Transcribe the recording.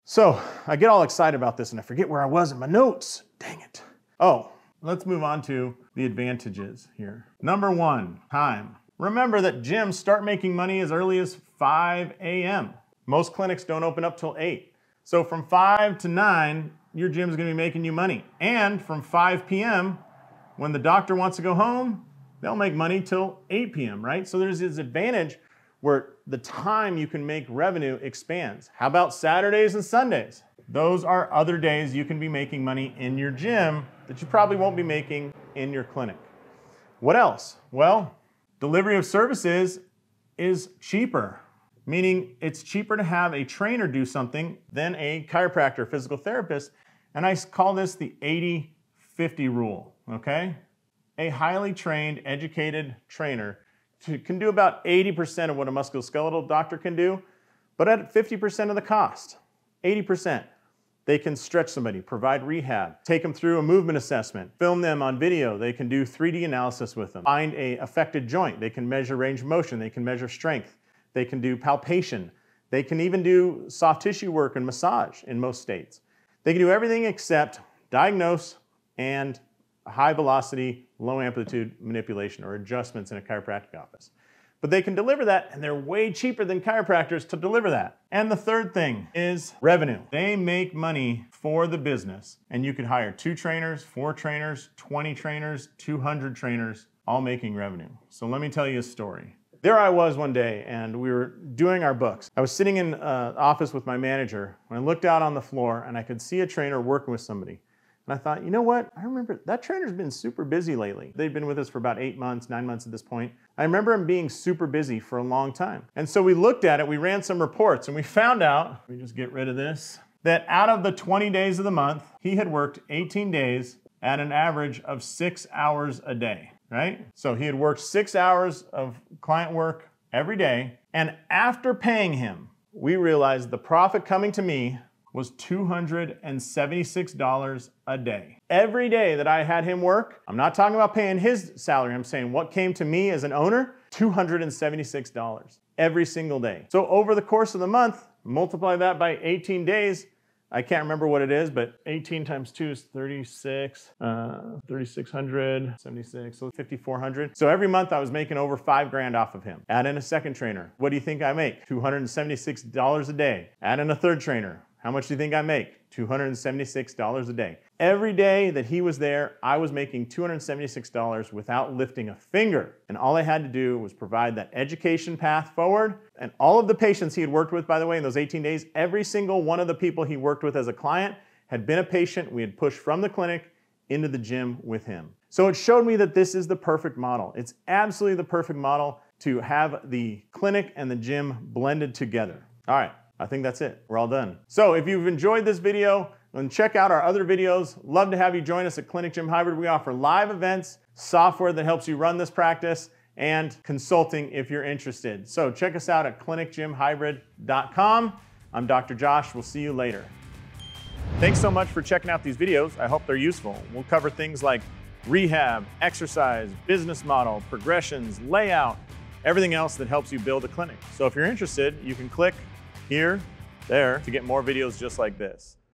So I get all excited about this and I forget where I was in my notes. Dang it. Oh, let's move on to the advantages here. Number one, time. Remember that gyms start making money as early as 5 a.m. Most clinics don't open up till 8. So from 5 to 9, your gym's gonna be making you money. And from 5 p.m., when the doctor wants to go home, they'll make money till 8 p.m., right? So there's this advantage where the time you can make revenue expands. How about Saturdays and Sundays? Those are other days you can be making money in your gym that you probably won't be making in your clinic. What else? Well, delivery of services is cheaper, meaning it's cheaper to have a trainer do something than a chiropractor, physical therapist. And I call this the 80-50 rule, okay? A highly trained, educated trainer can do about 80% of what a musculoskeletal doctor can do, but at 50% of the cost, 80%. They can stretch somebody, provide rehab, take them through a movement assessment, film them on video. They can do 3D analysis with them, find a affected joint. They can measure range of motion. They can measure strength. They can do palpation. They can even do soft tissue work and massage in most states. They can do everything except diagnose and high velocity, low amplitude manipulation or adjustments in a chiropractic office. But they can deliver that, and they're way cheaper than chiropractors to deliver that. And the third thing is revenue. They make money for the business, and you could hire 2 trainers, 4 trainers, 20 trainers, 200 trainers, all making revenue. So let me tell you a story. There I was one day, and we were doing our books. I was sitting in an office with my manager, and I looked out on the floor, and I could see a trainer working with somebody. And I thought, you know what? I remember that trainer's been super busy lately. They've been with us for about 8 months, 9 months at this point. I remember him being super busy for a long time. And so we looked at it, we ran some reports, and we found out, let me just get rid of this, that out of the 20 days of the month, he had worked 18 days at an average of 6 hours a day, right? So he had worked 6 hours of client work every day. And after paying him, we realized the profit coming to me was $276 a day. Every day that I had him work, I'm not talking about paying his salary, I'm saying what came to me as an owner, $276 every single day. So over the course of the month, multiply that by 18 days, I can't remember what it is, but 18 times 2 is 36, 3,600, 76, so 5,400. So every month I was making over $5 grand off of him. Add in a second trainer. What do you think I make? $276 a day. Add in a third trainer. How much do you think I make? $276 a day. Every day that he was there, I was making $276 without lifting a finger. And all I had to do was provide that education path forward. And all of the patients he had worked with, by the way, in those 18 days, every single one of the people he worked with as a client had been a patient we had pushed from the clinic into the gym with him. So it showed me that this is the perfect model. It's absolutely the perfect model to have the clinic and the gym blended together. All right. I think that's it. We're all done. So if you've enjoyed this video, then check out our other videos. Love to have you join us at Clinic Gym Hybrid. We offer live events, software that helps you run this practice, and consulting if you're interested. So check us out at clinicgymhybrid.com. I'm Dr. Josh. We'll see you later. Thanks so much for checking out these videos. I hope they're useful. We'll cover things like rehab, exercise, business model, progressions, layout, everything else that helps you build a clinic. So if you're interested, you can click here, there, to get more videos just like this.